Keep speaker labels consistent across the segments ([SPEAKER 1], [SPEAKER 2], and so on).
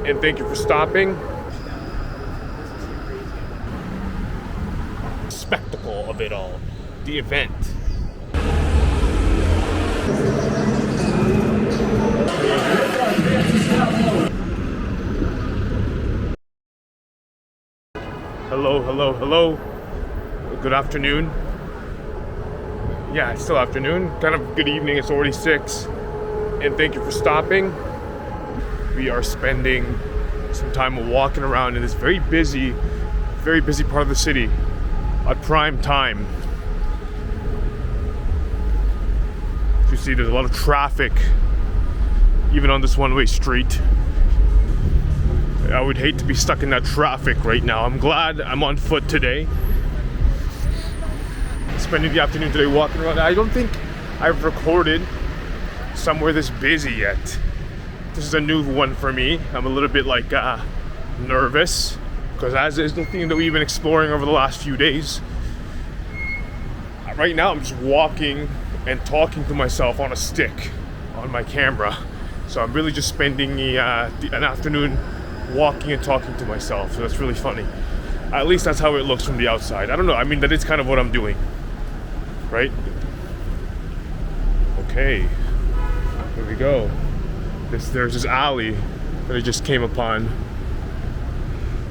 [SPEAKER 1] and thank you for stopping. Spectacle of it all, the event. Hello. Good afternoon. Yeah, it's still afternoon. Kind of good evening. It's already 6. And thank you for stopping. We are spending some time walking around in this very busy part of the city at prime time. You see, there's a lot of traffic, even on this one-way street. I would hate to be stuck in that traffic right now. I'm glad I'm on foot today. Spending the afternoon today walking around. I don't think I've recorded somewhere this busy yet. This is a new one for me. I'm a little bit nervous because as is the theme that we've been exploring over the last few days. Right now I'm just walking and talking to myself on a stick on my camera. So I'm really just spending an afternoon walking and talking to myself. So that's really funny. At least that's how it looks from the outside. I don't know. I mean, that is kind of what I'm doing. Right? Okay. Here we go. There's this alley that I just came upon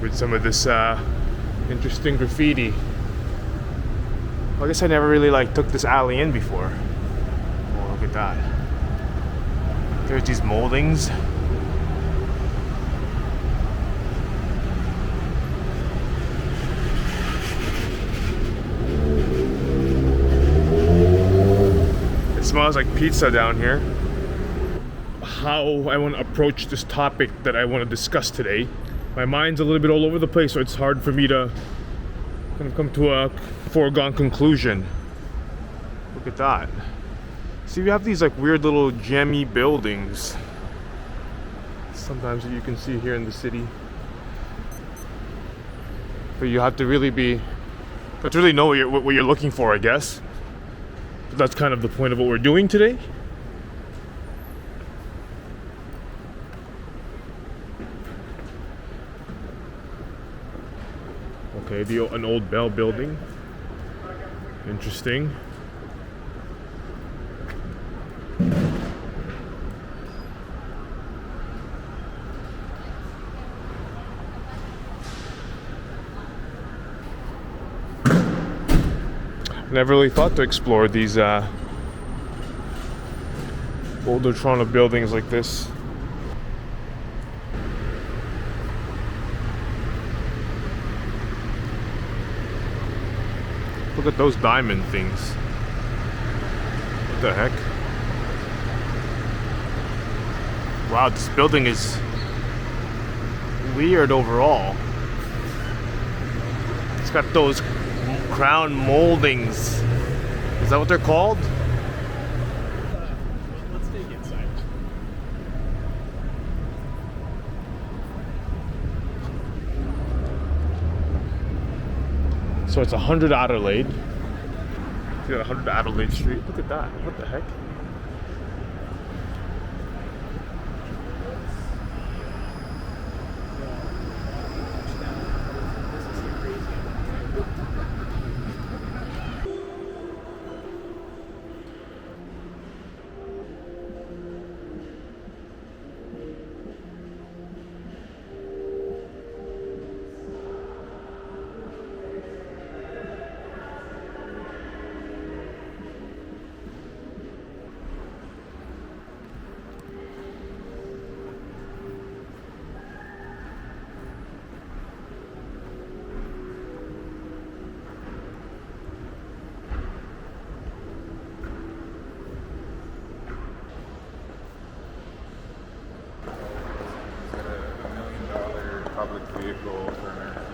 [SPEAKER 1] with some of this interesting graffiti. Well, I guess I never really took this alley in before. Oh, look at that. There's these moldings. It smells like pizza down here. How I want to approach this topic that I want to discuss today. My mind's a little bit all over the place, so it's hard for me to kind of come to a foregone conclusion. Look at that. See, we have these weird little gemmy buildings. Sometimes you can see here in the city. But you have to really know what you're looking for, I guess. But that's kind of the point of what we're doing today. Okay, an old Bell building. Interesting. Never really thought to explore these older Toronto buildings like this. Look at those diamond things. What the heck? Wow, this building is weird overall. It's got those crown moldings. Is that what they're called?
[SPEAKER 2] Let's take it inside.
[SPEAKER 1] So it's 100 Adelaide. See that 100 Adelaide Street? Look at that. What the heck?
[SPEAKER 3] public vehicle for an interview.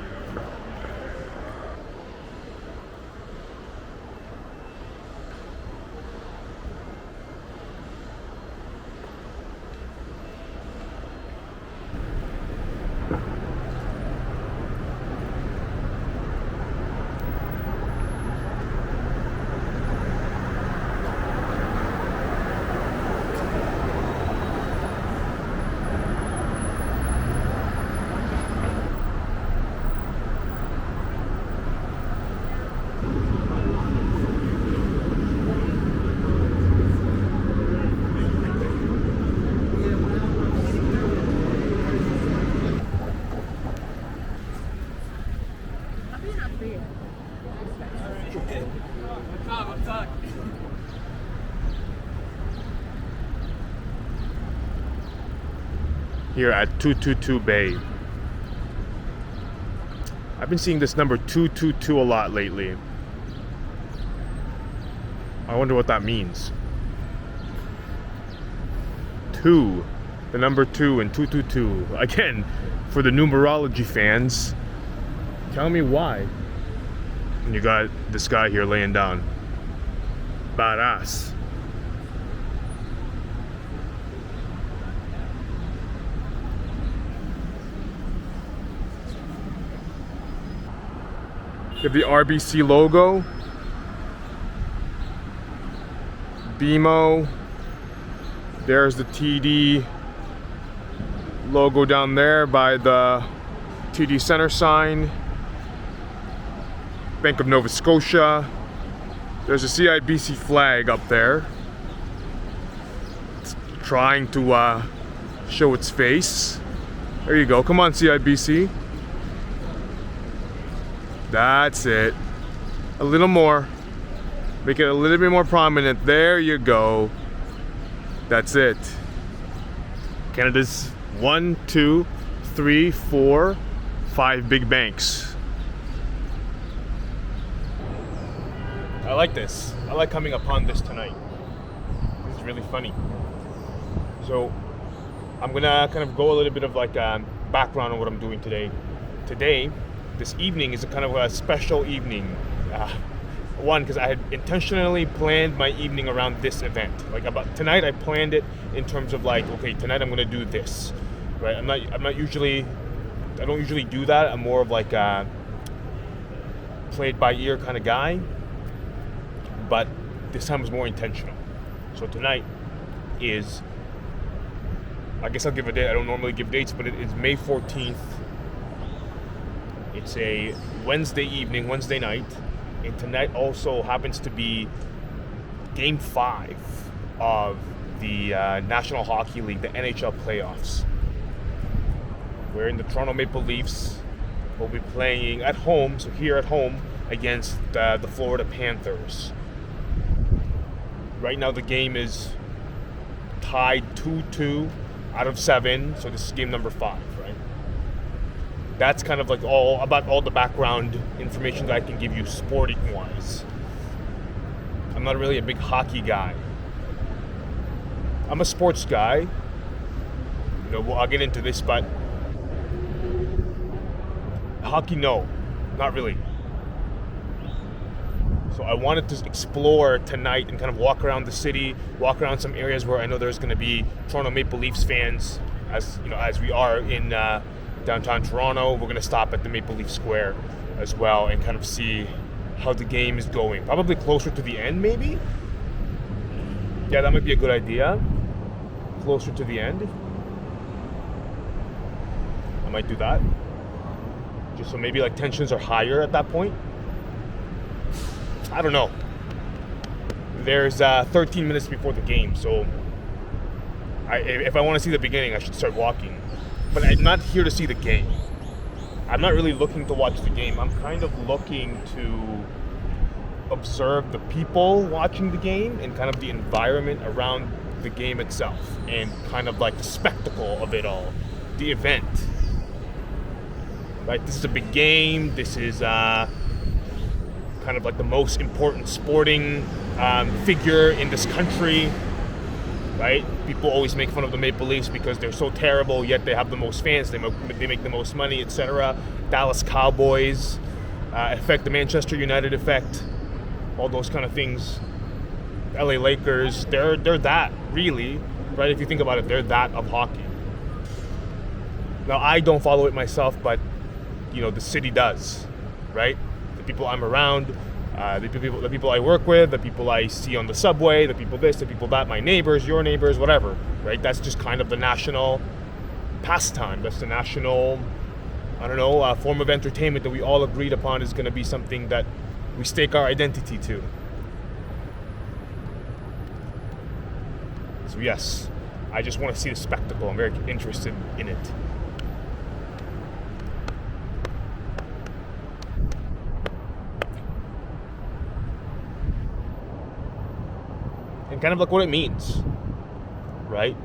[SPEAKER 1] here at 222 Bay. I've been seeing this number 222 a lot lately. I wonder what that means. 2, the number 2 and 222. Again, for the numerology fans, tell me why. And you got this guy here laying down. Badass. You have the RBC logo. BMO. There's the TD logo down there by the TD Center sign. Bank of Nova Scotia. There's a CIBC flag up there. It's trying to show its face. There you go. Come on, CIBC. That's it. A little more. Make it a little bit more prominent. There you go. That's it. Canada's 1, 2, 3, 4, 5 big banks. I like this. I like coming upon this tonight. This is really funny. So I'm gonna kind of go a little bit of like background on what I'm doing today. This evening is a kind of a special evening. One, because I had intentionally planned my evening around this event. Like about tonight, I planned it in terms of like, okay, tonight I'm gonna do this, right? I don't usually do that. I'm more of like a play it by ear kind of guy, but this time was more intentional. So tonight is, I guess I'll give a date. I don't normally give dates, but it is May 14th. It's a Wednesday evening, Wednesday night. And tonight also happens to be Game 5 of the National Hockey League, the NHL Playoffs. Wherein the Toronto Maple Leafs will be playing at home, so here at home, against the Florida Panthers. Right now the game is tied 2-2 out of 7, so this is game number 5, right? That's kind of like all the background information that I can give you sporting wise. I'm not really a big hockey guy. I'm a sports guy. I'll get into this, but hockey, no, not really. So I wanted to explore tonight and kind of walk around the city, walk around some areas where I know there's going to be Toronto Maple Leafs fans, as we are in downtown Toronto. We're going to stop at the Maple Leaf Square as well and kind of see how the game is going. Probably closer to the end, maybe? Yeah, that might be a good idea. Closer to the end. I might do that. Just so maybe like tensions are higher at that point. I don't know. There's 13 minutes before the game, so if I want to see the beginning, I should start walking. But I'm not here to see the game. I'm not really looking to watch the game. I'm kind of looking to observe the people watching the game and kind of the environment around the game itself and kind of like the spectacle of it all, the event. Right? This is a big game. This is kind of like the most important sporting figure in this country. Right? People always make fun of the Maple Leafs because they're so terrible, yet they have the most fans, they make the most money, etc. Dallas Cowboys effect, the Manchester United effect, all those kind of things. LA Lakers, they're that, really, right? If you think about it, they're that of hockey. Now, I don't follow it myself, but, the city does, right? The people I'm around, the people I work with, the people I see on the subway, the people this, the people that, my neighbors, your neighbors, whatever, right? That's just kind of the national pastime. That's the national, form of entertainment that we all agreed upon is going to be something that we stake our identity to. So yes, I just want to see the spectacle. I'm very interested in it. And kind of like what it means, right?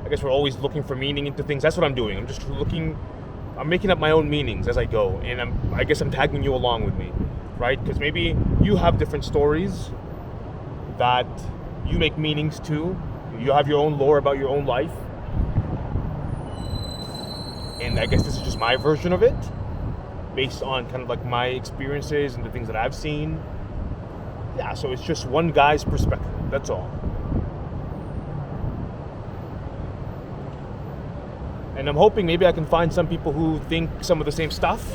[SPEAKER 1] I guess we're always looking for meaning into things. That's what I'm doing. I'm making up my own meanings as I go, and I guess I'm tagging you along with me, right? Because maybe you have different stories that you make meanings to. You have your own lore about your own life. And I guess this is just my version of it, based on kind of like my experiences and the things that I've seen. Yeah, so it's just one guy's perspective, that's all. And I'm hoping maybe I can find some people who think some of the same stuff,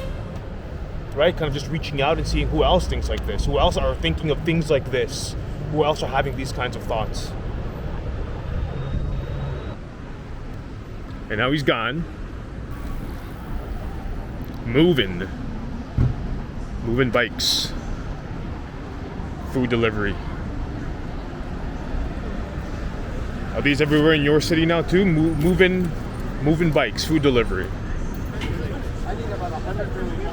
[SPEAKER 1] right? Kind of just reaching out and seeing who else thinks like this, who else are thinking of things like this, who else are having these kinds of thoughts. And now he's gone. Moving bikes. Food delivery. Are these everywhere in your city now too? Moving bikes, food delivery.
[SPEAKER 2] I need about 100 per week.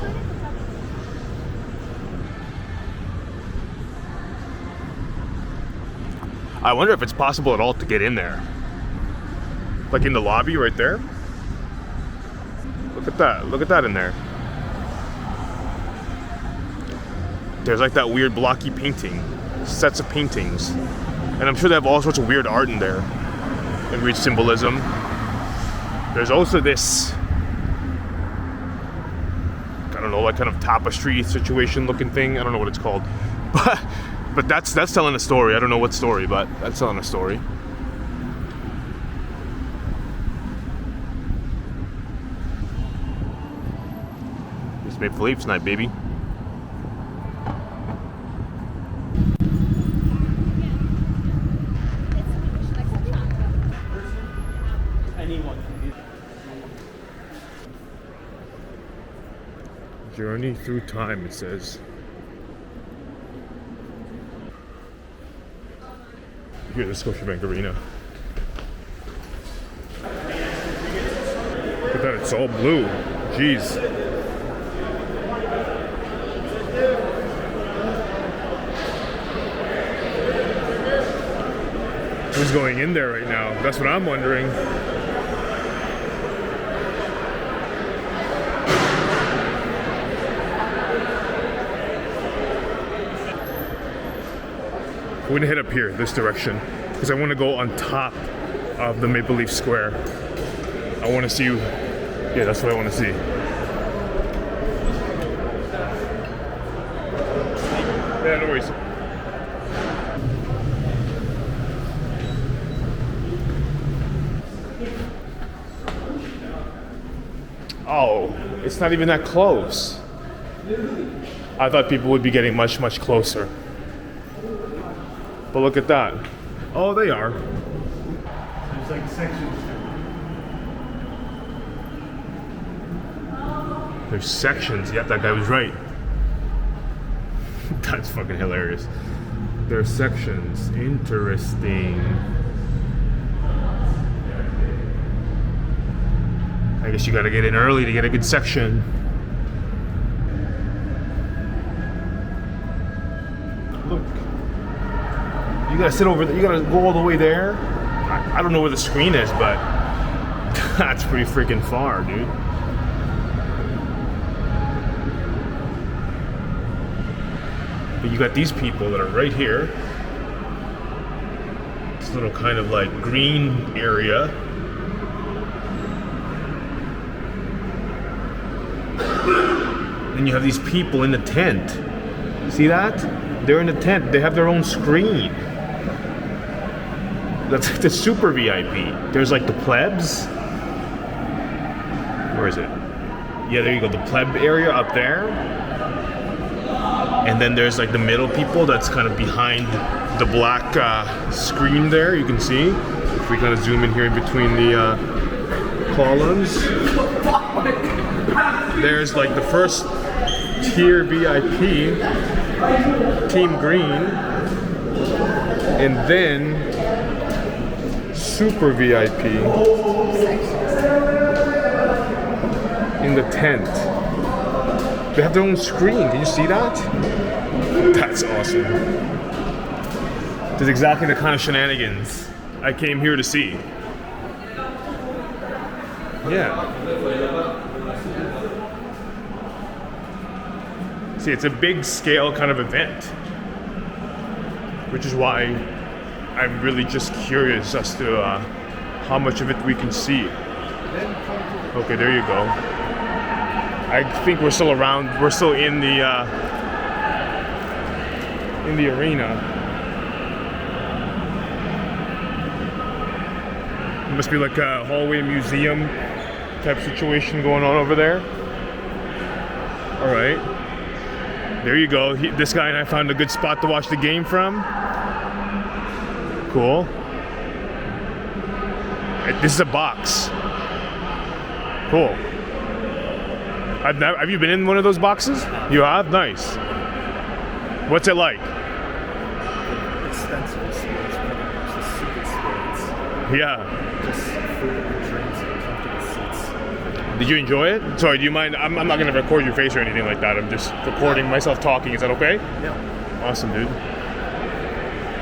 [SPEAKER 1] I wonder if it's possible at all to get in there. Like in the lobby right there. Look at that in there. There's like that weird blocky painting, sets of paintings. And I'm sure they have all sorts of weird art in there and weird symbolism. There's also this, I don't know, like kind of tapestry situation looking thing. I don't know what it's called. But that's telling a story. I don't know what story, but that's telling a story. It's Maple Leafs night, baby. Journey through time, it says. Here at the Scotiabank Arena. Look at that, it's all blue. Jeez. Who's going in there right now? That's what I'm wondering. We're gonna head up here, this direction, because I want to go on top of the Maple Leaf Square. I want to see, yeah, that's what I want to see. Yeah, no worries. Oh, it's not even that close. I thought people would be getting much, much closer. But look at that. Oh, they are.
[SPEAKER 2] There's like sections.
[SPEAKER 1] There's sections. Yep, that guy was right. That's fucking hilarious. There's sections. Interesting. I guess you gotta get in early to get a good section. Look. You gotta sit over there. You gotta go all the way there. I don't know where the screen is, but that's pretty freaking far, dude. But you got these people that are right here. This little kind of like green area. And you have these people in the tent. See that? They're in the tent. They have their own screen. That's like the super VIP. There's like the plebs. Where is it? Yeah, there you go. The pleb area up there. And then there's like the middle people that's kind of behind the black screen there. You can see. If we kind of zoom in here in between the columns. There's like the first tier VIP, Team Green. And then super VIP in the tent. They have their own screen. Can you see that? That's awesome. That's exactly the kind of shenanigans I came here to see. Yeah. See, it's a big scale kind of event, which is why I'm really just curious as to how much of it we can see. Okay, there you go. I think we're still around. We're still in the arena. It must be like a hallway museum type situation going on over there. All right. There you go. This guy and I found a good spot to watch the game from. Cool. This is a box. Cool. Have you been in one of those boxes? You have? Nice. What's it like?
[SPEAKER 2] Expensive experience, pretty much. The soup experience.
[SPEAKER 1] Yeah.
[SPEAKER 2] Just food and drinks and comfortable seats.
[SPEAKER 1] Did you enjoy it? Sorry, do you mind? I'm not going to record your face or anything like that. I'm just recording myself talking. Is that okay?
[SPEAKER 2] Yeah.
[SPEAKER 1] Awesome, dude.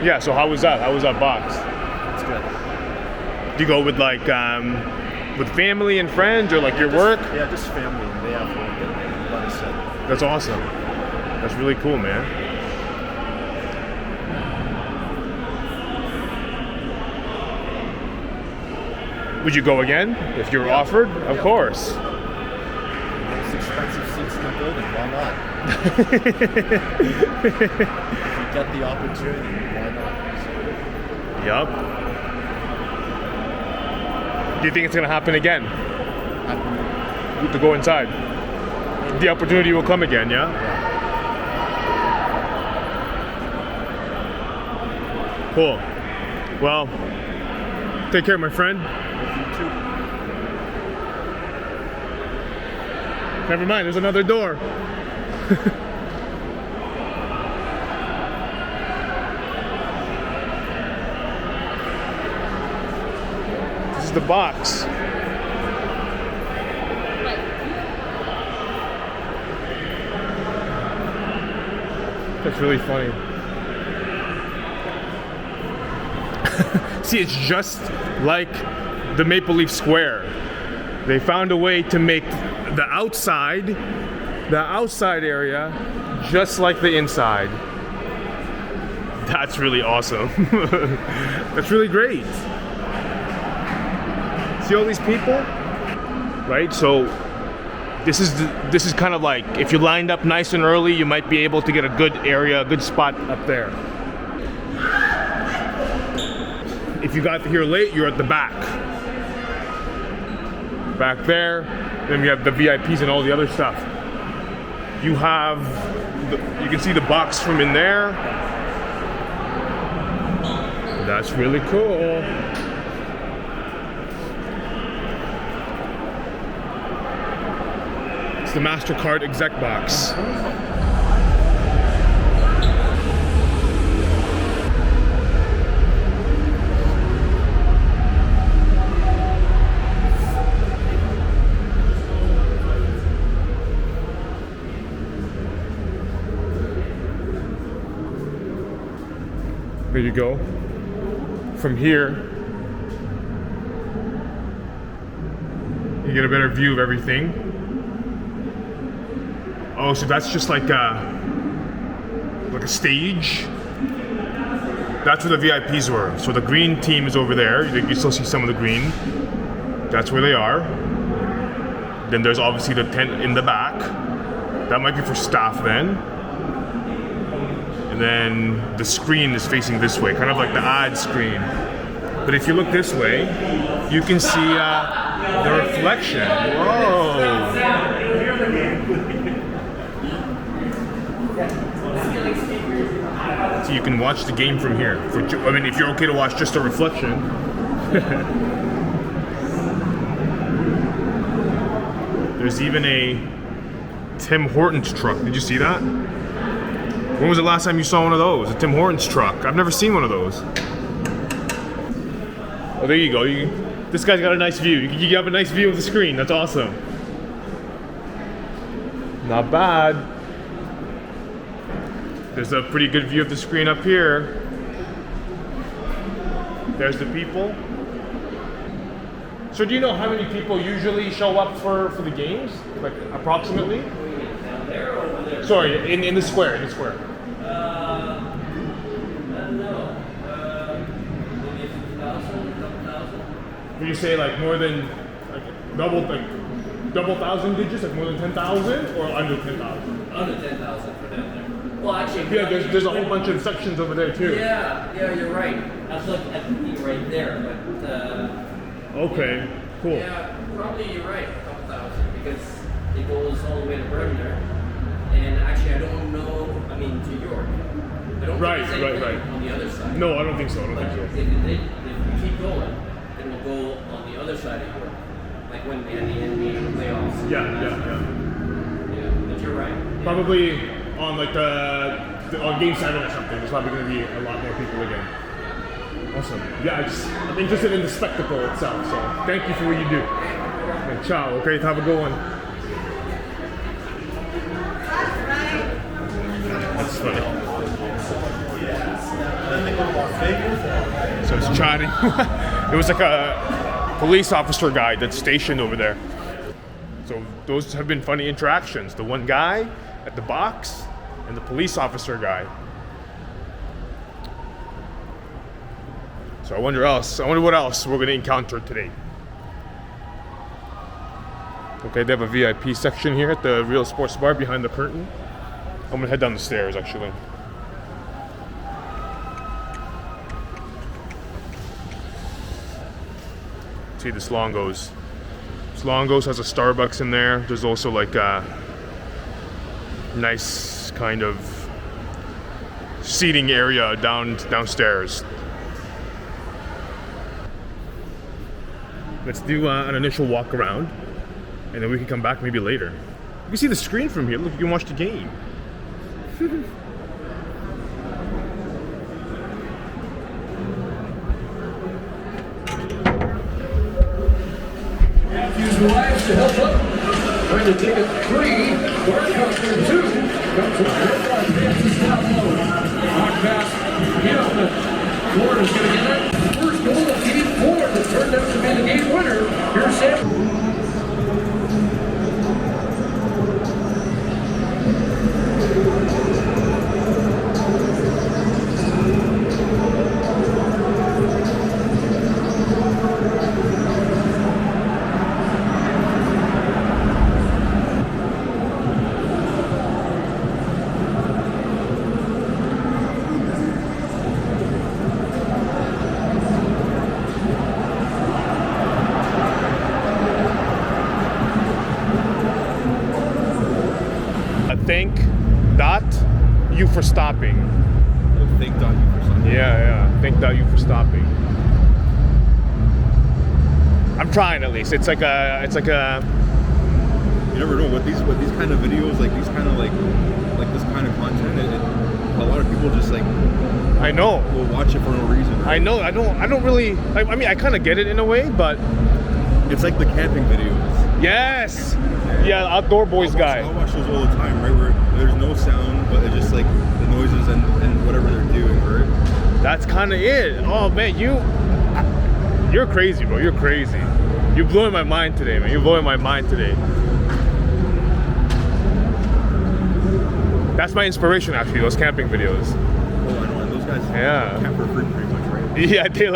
[SPEAKER 1] Yeah, so how was that? How was that box?
[SPEAKER 2] It's good.
[SPEAKER 1] Do you go with like with family and friends or like your work?
[SPEAKER 2] Yeah, just family. They have one that they let us in.
[SPEAKER 1] That's awesome. That's really cool, man. Would you go again if you were offered? Of course.
[SPEAKER 2] Most expensive seats in the building. Why not? If you get the opportunity, why not?
[SPEAKER 1] Yup. Do you think it's gonna happen again? To go inside? The opportunity will come again, yeah? Cool. Well, take care, my friend.
[SPEAKER 2] You too.
[SPEAKER 1] Never mind, there's another door. This is the box. That's really funny. See, it's just like the Maple Leaf Square. They found a way to make the outside area just like the inside. That's really awesome. That's really great. See all these people? Right? So this is kind of like if you lined up nice and early, you might be able to get a good area, a good spot up there. If you got here late, you're at the back. Back there, then we have the VIPs and all the other stuff. You have, you can see the box from in there. That's really cool. It's the MasterCard exec box. There you go. From here, you get a better view of everything. Oh, so that's just like a stage. That's where the VIPs were. So the green team is over there. You still see some of the green. That's where they are. Then there's obviously the tent in the back. That might be for staff then. And then the screen is facing this way, kind of like the ad screen. But if you look this way, you can see the reflection. Whoa! So you can watch the game from here. I mean, if you're okay to watch just a reflection. There's even a Tim Hortons truck. Did you see that? When was the last time you saw one of those? A Tim Hortons truck. I've never seen one of those. Oh, there you go. This guy's got a nice view. You have a nice view of the screen. That's awesome. Not bad. There's a pretty good view of the screen up here. There's the people. So do you know how many people usually show up for the games? Like approximately?
[SPEAKER 4] Down there or over there?
[SPEAKER 1] Sorry, in the square, in the square.
[SPEAKER 4] I don't know. Maybe a few thousand, a couple thousand.
[SPEAKER 1] Would you say like more than double 1,000 digits, like more than 10,000 or under 10,000?
[SPEAKER 4] Under 10,000 for down there. Well, actually,
[SPEAKER 1] Yeah, there's a whole bunch of sections over there too.
[SPEAKER 4] Yeah, you're right. I was looking at the right there, but
[SPEAKER 1] Okay, cool.
[SPEAKER 4] yeah, probably you're right, a couple thousand, because it goes all the way to Bremer, and actually I don't know. I mean, to York. I don't
[SPEAKER 1] Right,
[SPEAKER 4] think there's
[SPEAKER 1] right.
[SPEAKER 4] anything on the other side.
[SPEAKER 1] No, I don't think so. I don't
[SPEAKER 4] But
[SPEAKER 1] think
[SPEAKER 4] if
[SPEAKER 1] so.
[SPEAKER 4] we keep going, then we'll go on the other side of York, like when they had the NHL Playoffs.
[SPEAKER 1] Yeah.
[SPEAKER 4] Yeah, but you're right. Yeah.
[SPEAKER 1] Probably on like on game 7 or something. There's probably going to be a lot more people again. Awesome. Yeah, I'm interested in the spectacle itself. So thank you for what you do. And ciao. Okay, have a good one. That's funny. So it's chatting. It was like a police officer guy that's stationed over there. So those have been funny interactions. The one guy at the box and the police officer guy. So I wonder what else we're gonna encounter today. Okay, they have a VIP section here at the Real Sports Bar behind the curtain. I'm gonna head down the stairs actually. See this Longo's. This Longo's has a Starbucks in there. There's also like a nice kind of seating area downstairs. Let's do an initial walk around, and then we can come back maybe later. You can see the screen from here. Look, you can watch the game.
[SPEAKER 5] Matthews arrives to help up. Trying to take a 3. Barkov for 2. Comes from passes down low. Knock pass. Hill. Ford is going to get it. First goal of game 4 that turned out to be the game winner. Here's Sam.
[SPEAKER 1] Thank you for stopping.
[SPEAKER 3] Thank you for something.
[SPEAKER 1] Yeah. Thank you for stopping. I'm trying at least. It's like a.
[SPEAKER 3] You never know what these kind of videos, like these kind of like this kind of content. A lot of people just like.
[SPEAKER 1] I know.
[SPEAKER 3] Will watch it for no reason. Right?
[SPEAKER 1] I know. I don't really. I mean, I kind of get it in a way, but.
[SPEAKER 3] It's like the camping videos.
[SPEAKER 1] Yes. Yeah, outdoor boys guy.
[SPEAKER 3] I watch those all the time, right? Where there's no sound, but it's just like the noises and whatever they're doing, right?
[SPEAKER 1] That's kind of it. Oh man, you're crazy, bro. You're crazy. You're blowing my mind today, man. You're blowing my mind today. That's my inspiration, actually. Those camping videos.
[SPEAKER 3] Oh, I know. And those guys camp for free, pretty much, right?
[SPEAKER 1] Yeah, they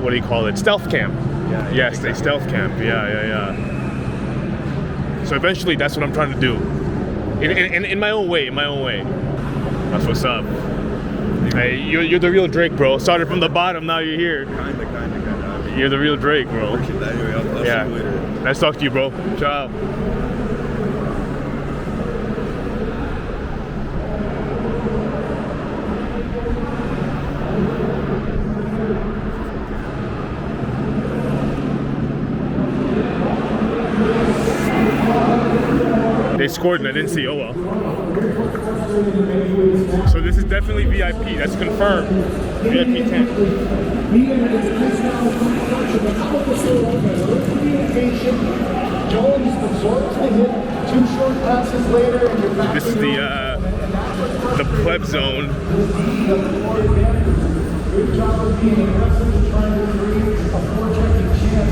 [SPEAKER 1] what do you call it? Stealth camp.
[SPEAKER 3] Yeah.
[SPEAKER 1] Yes,
[SPEAKER 3] exactly.
[SPEAKER 1] they stealth camp. Yeah. So eventually, that's what I'm trying to do. In my own way. That's what's up. Hey, you're the real Drake, bro. Started from the bottom, now you're here.
[SPEAKER 3] Kinda.
[SPEAKER 1] You're the real Drake, bro.
[SPEAKER 3] Appreciate that. Anyway, I'll see you later.
[SPEAKER 1] Nice talk to you, bro. Ciao. They scored and I didn't see. Oh well. So this is definitely VIP. That's confirmed. VIP 10. This is the pleb zone.
[SPEAKER 5] Good job of being aggressive and trying to create a forechecking chance.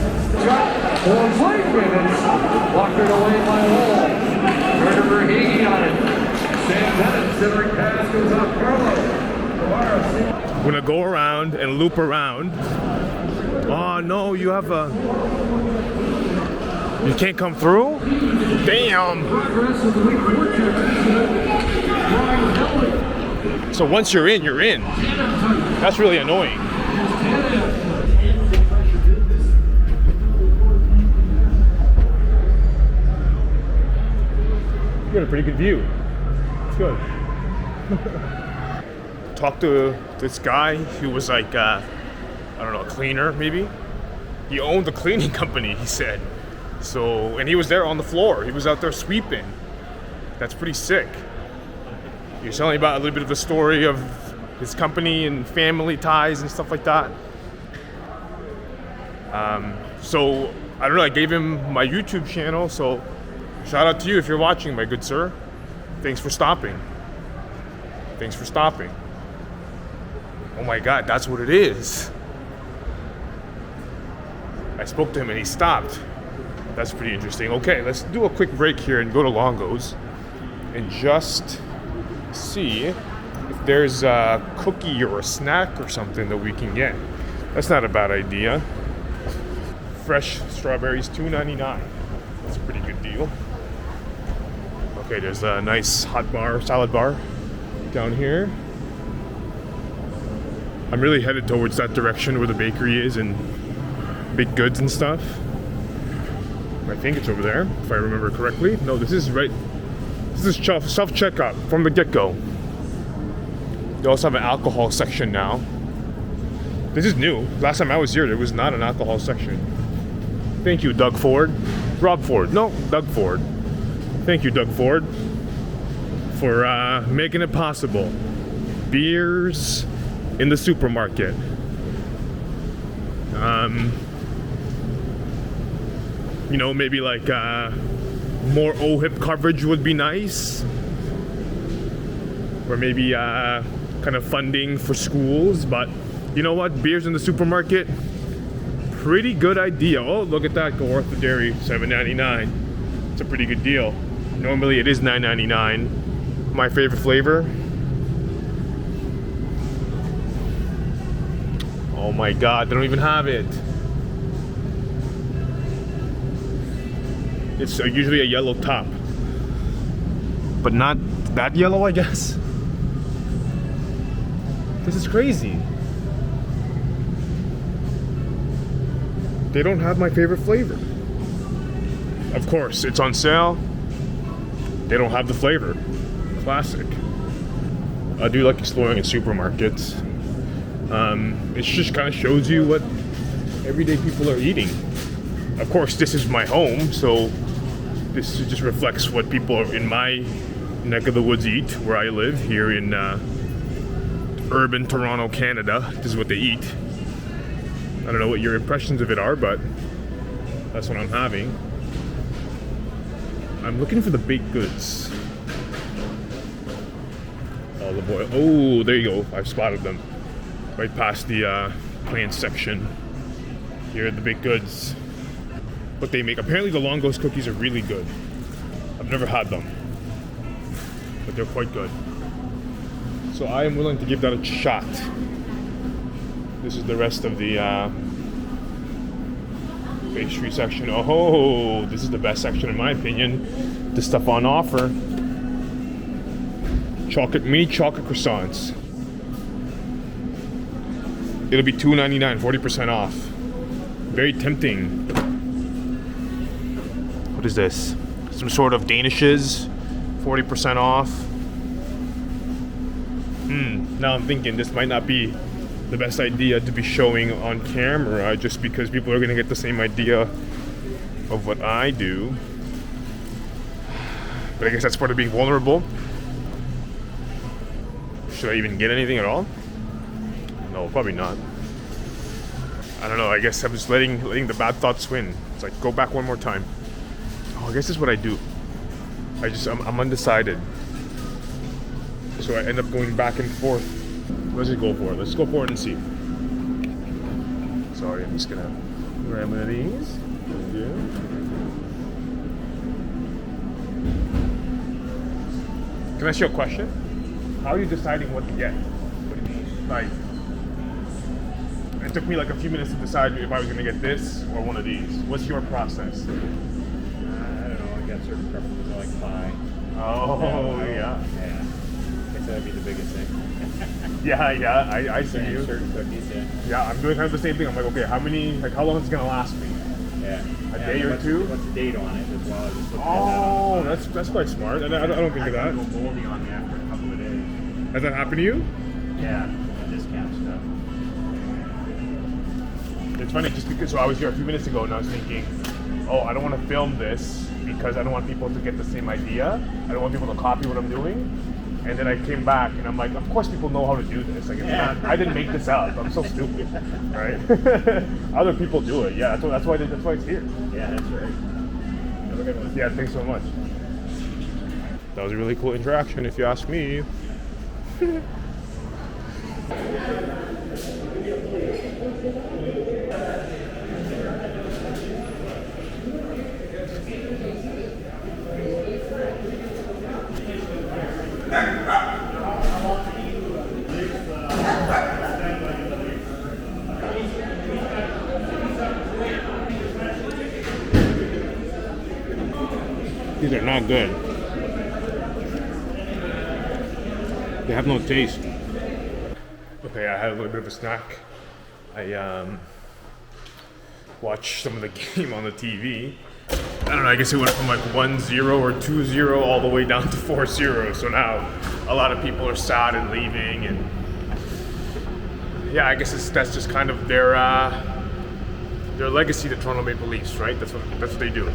[SPEAKER 1] We're gonna go around and loop around. Oh no, you have a... You can't come through? Damn! So once you're in, you're in. That's really annoying. You got a pretty good view. It's good. Talked to this guy who was like, I don't know, a cleaner maybe? He owned the cleaning company, he said. So, and he was there on the floor. He was out there sweeping. That's pretty sick. He was telling me about a little bit of the story of his company and family ties and stuff like that. So, I don't know, I gave him my YouTube channel, so shout out to you if you're watching, my good sir. Thanks for stopping. Thanks for stopping. Oh my God, that's what it is. I spoke to him and he stopped. That's pretty interesting. Okay, let's do a quick break here and go to Longo's and just see if there's a cookie or a snack or something that we can get. That's not a bad idea. Fresh strawberries, $2.99. That's a pretty good deal. Okay, there's a nice hot bar, salad bar down here. I'm really headed towards that direction where the bakery is and big goods and stuff. I think it's over there, if I remember correctly. No, this is right. This is self-checkout from the get-go. They also have an alcohol section now. This is new. Last time I was here, there was not an alcohol section. Thank you, Doug Ford. Rob Ford. No, Doug Ford. Thank you, Doug Ford, for making it possible. Beers in the supermarket. You know, maybe like more OHIP coverage would be nice. Or maybe kind of funding for schools. But you know what? Beers in the supermarket, pretty good idea. Oh, look at that. Go Ortho Dairy, $7.99. It's a pretty good deal. Normally it is $9.99. My favorite flavor. Oh my God, they don't even have it. It's usually a yellow top, but not that yellow, I guess. This is crazy. They don't have my favorite flavor. Of course, it's on sale. They don't have the flavor. Classic. I do like exploring in supermarkets. It just kind of shows you what everyday people are eating. Of course, this is my home, so this just reflects what people in my neck of the woods eat, where I live, here in urban Toronto, Canada. This is what they eat. I don't know what your impressions of it are, but that's what I'm having. I'm looking for the baked goods. Olive oil. Oh, there you go. I've spotted them. Right past the plant section. Here are the baked goods. What they make. Apparently the Longo's cookies are really good. I've never had them, but they're quite good. So I am willing to give that a shot. This is the rest of the pastry section. Oh, this is the best section in my opinion. The stuff on offer. Mini chocolate croissants. It'll be $2.99, 40% off. Very tempting. What is this? Some sort of Danishes, 40% off. Now I'm thinking this might not be the best idea to be showing on camera, just because people are gonna get the same idea of what I do. But I guess that's part of being vulnerable. Should I even get anything at all? No, probably not. I don't know, I guess I'm just letting the bad thoughts win. It's like, go back one more time. Oh, I guess that's what I do. I'm undecided. So I end up going back and forth. Let's just go for it. Let's go for it and see. Sorry, I'm just gonna grab one of these. Yeah. Can I ask you a question? How are you deciding what to get? Like, it took me like a few minutes to decide if I was gonna get this or one of these. What's your process?
[SPEAKER 2] I don't know. I got certain preferences. I like pie.
[SPEAKER 1] Oh, yeah.
[SPEAKER 2] Yeah. I guess that'd be the biggest thing.
[SPEAKER 1] Yeah, I see
[SPEAKER 2] And
[SPEAKER 1] you.
[SPEAKER 2] certain cookies, yeah.
[SPEAKER 1] Yeah, I'm doing kind of the same thing. I'm like, okay, how long is it gonna last me?
[SPEAKER 2] Yeah.
[SPEAKER 1] A day or two?
[SPEAKER 2] What's the date on it as well? Just look at
[SPEAKER 1] Oh,
[SPEAKER 2] that.
[SPEAKER 1] that's quite smart. I don't think of that.
[SPEAKER 2] Go moldy on me after a couple of days.
[SPEAKER 1] Has that happened to you?
[SPEAKER 2] Yeah. Discount stuff.
[SPEAKER 1] It's funny just because so I was here a few minutes ago and I was thinking, oh, I don't want to film this because I don't want people to get the same idea. I don't want people to copy what I'm doing. And then I came back and I'm like, of course people know how to do this. Like, it's not, I didn't make this up. I'm so stupid, right? Other people do it. Yeah, that's why it's here.
[SPEAKER 2] Yeah, that's right. Have a good one.
[SPEAKER 1] Yeah, thanks so much. That was a really cool interaction, if you ask me. These are not good. They have no taste. Okay, I had a little bit of a snack. I watched some of the game on the TV. I don't know, I guess it went from like 1-0 or 2-0 all the way down to 4-0. So now a lot of people are sad and leaving, and yeah, I guess that's just kind of their legacy, the Toronto Maple Leafs, right? That's what they do.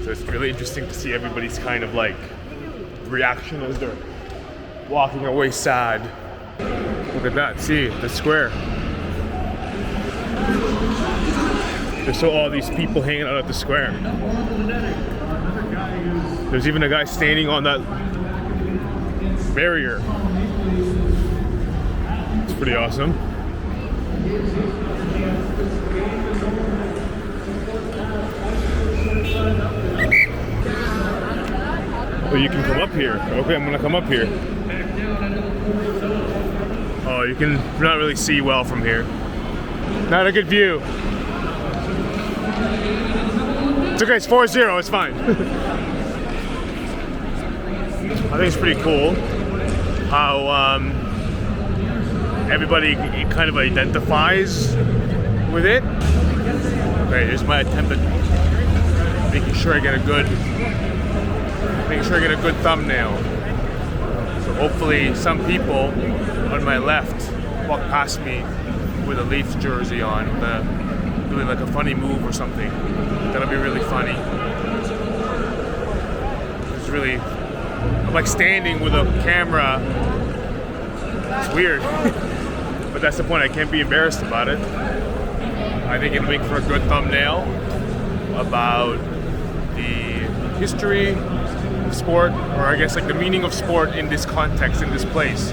[SPEAKER 1] So it's really interesting to see everybody's kind of like reaction as they're walking away sad. Look at that, see, the square. There's all these people hanging out at the square. There's even a guy standing on that barrier. It's pretty awesome. Oh, you can come up here. Okay, I'm gonna come up here. Oh, you can not really see well from here. Not a good view. It's okay, it's 4-0, it's fine. I think it's pretty cool how everybody kind of identifies with it. Okay, here's my attempt at making sure I get a good thumbnail. So hopefully some people on my left walk past me with a Leafs jersey on, doing like a funny move or something. That'll be really funny. I'm like standing with a camera. It's weird, but that's the point. I can't be embarrassed about it. I think it'll make for a good thumbnail about the history of sport, or I guess like the meaning of sport in this context, in this place.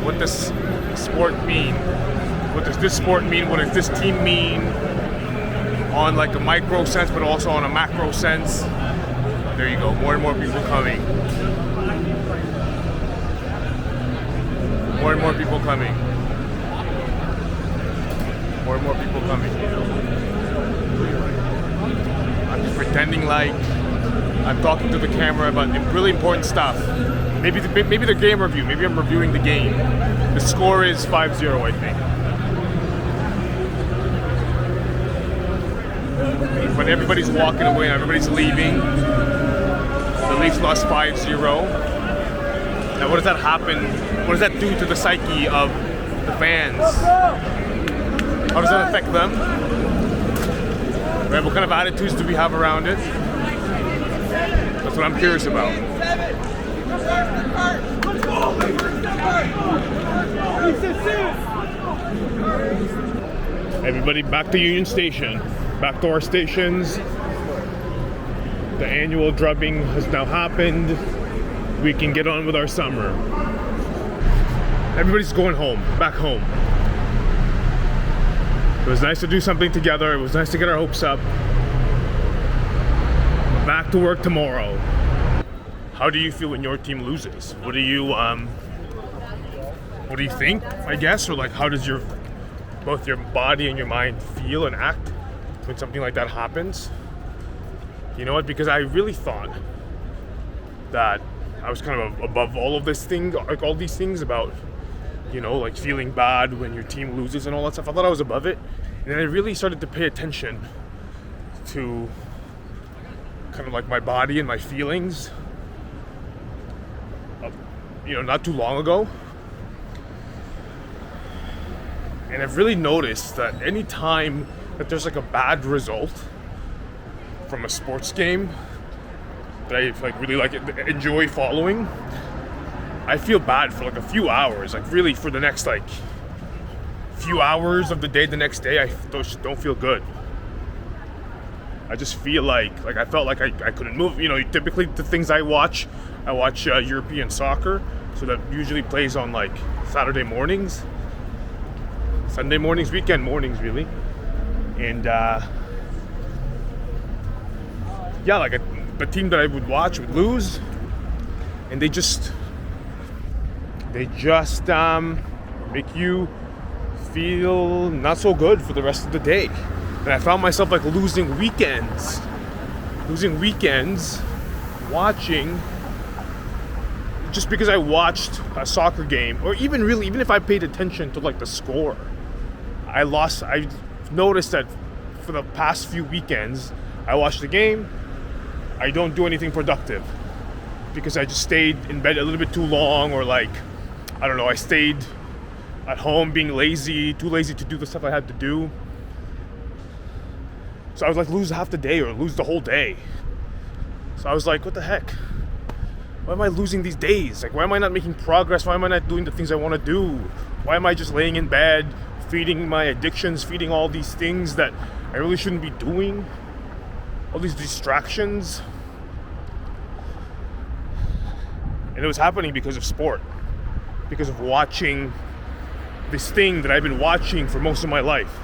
[SPEAKER 1] What does sport mean? What does this sport mean? What does this team mean? On like a micro sense, but also on a macro sense. There you go, more and more people coming. More and more people coming. More and more people coming. I'm just pretending like I'm talking to the camera about really important stuff. Maybe the game review. Maybe I'm reviewing the game. The score is 5-0, I think. But everybody's walking away, everybody's leaving. The Leafs lost 5-0. Now what does that happen? What does that do to the psyche of the fans? How does that affect them? Right, what kind of attitudes do we have around it? That's what I'm curious about. Everybody back to Union Station. Back to our stations. The annual drubbing has now happened. We can get on with our summer. Everybody's going home, back home. It was nice to do something together. It was nice to get our hopes up. Back to work tomorrow. How do you feel when your team loses? What do you what do you think, I guess, or like how does both your body and your mind feel and act when something like that happens? You know what? Because I really thought that I was kind of above all of this thing, like all these things about, you know, like feeling bad when your team loses and all that stuff. I thought I was above it, and then I really started to pay attention to kind of like my body and my feelings, you know, not too long ago. And I've really noticed that any time that there's like a bad result from a sports game that I like really like enjoy following, I feel bad for like a few hours, like really for the next like few hours of the day. The next day, I don't feel good. I just feel like I felt like I couldn't move. You know, typically the things I watch European soccer, so that usually plays on like Saturday mornings, Sunday mornings, weekend mornings, really. And yeah, like the team that I would watch would lose, and they just make you feel not so good for the rest of the day. And I found myself like losing weekends watching, just because I watched a soccer game, or even if I paid attention to like the score. I noticed that for the past few weekends, I watched the game, I don't do anything productive because I just stayed in bed a little bit too long, or like, I don't know, I stayed at home being too lazy to do the stuff I had to do. So I was like, lose half the day or lose the whole day. So I was like, what the heck? Why am I losing these days? Like, why am I not making progress? Why am I not doing the things I want to do? Why am I just laying in bed, feeding my addictions, feeding all these things that I really shouldn't be doing? All these distractions. And it was happening because of sport. Because of watching this thing that I've been watching for most of my life.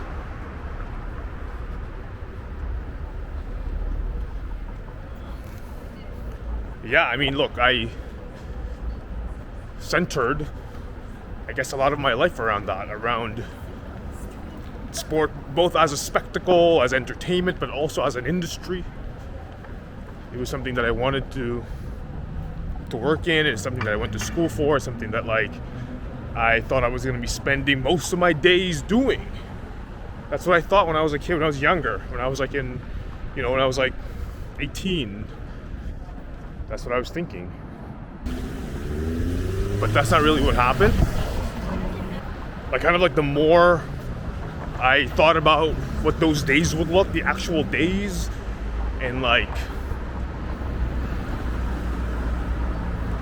[SPEAKER 1] Yeah, I mean, look, I centered, I guess, a lot of my life around that, around sport, both as a spectacle, as entertainment, but also as an industry. It was something that I wanted to work in. It's something that I went to school for. It's something that like I thought I was going to be spending most of my days doing. That's what I thought when I was a kid, when I was younger, when I was like when I was like 18. That's what I was thinking. But that's not really what happened. Like, kind of like the more I thought about what those days would look, the actual days, and like,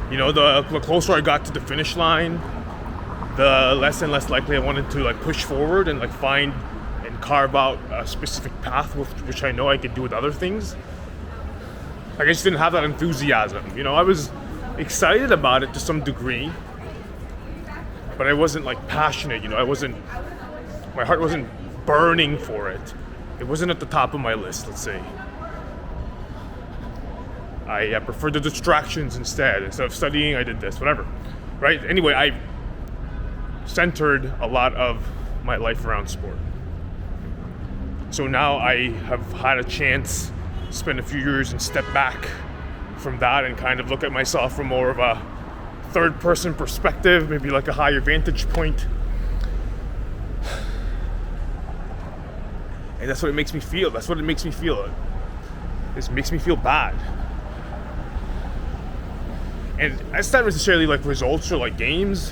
[SPEAKER 1] you know, the closer I got to the finish line, the less and less likely I wanted to like push forward and like find and carve out a specific path which I know I could do with other things. Like, I just didn't have that enthusiasm. You know, I was excited about it to some degree, but I wasn't like passionate. You know, my heart wasn't burning for it. It wasn't at the top of my list, let's say. I preferred the distractions instead. Instead of studying, I did this, whatever. Right? Anyway, I centered a lot of my life around sport. So now I have had a chance to spend a few years and step back from that and kind of look at myself from more of a third person perspective, maybe like a higher vantage point. And that's what it makes me feel. That's what it makes me feel. It makes me feel bad. And it's not necessarily like results or like games,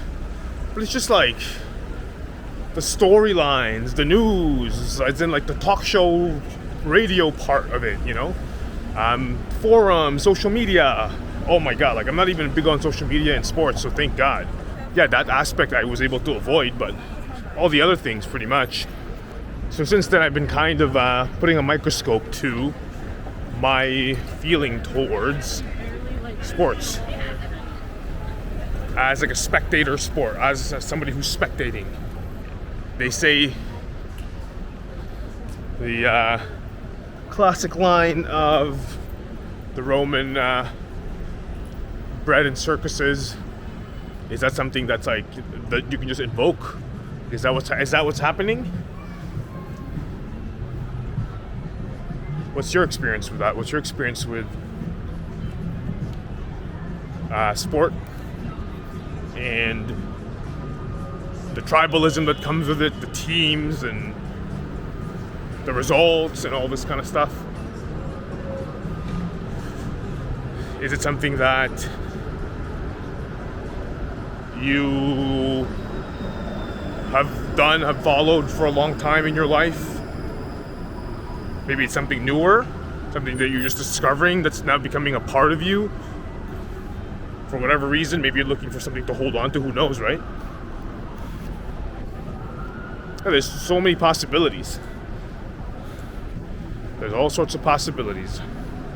[SPEAKER 1] but it's just like the storylines, the news, as in like the talk show radio part of it, you know? Forums, social media. Oh my God, like I'm not even big on social media and sports, so thank God. Yeah, that aspect I was able to avoid, but all the other things pretty much. So since then I've been kind of putting a microscope to my feeling towards sports. As like a spectator sport, as somebody who's spectating. They say the classic line of the Roman bread and circuses, Is that something that's like that you can just invoke? Is that what's happening? What's your experience with that? What's your experience with sport and the tribalism that comes with it, the teams and the results and all this kind of stuff? Is it something that you have followed for a long time in your life? Maybe it's something newer, something that you're just discovering that's now becoming a part of you. For whatever reason, maybe you're looking for something to hold on to, who knows, right? There's so many possibilities. There's all sorts of possibilities.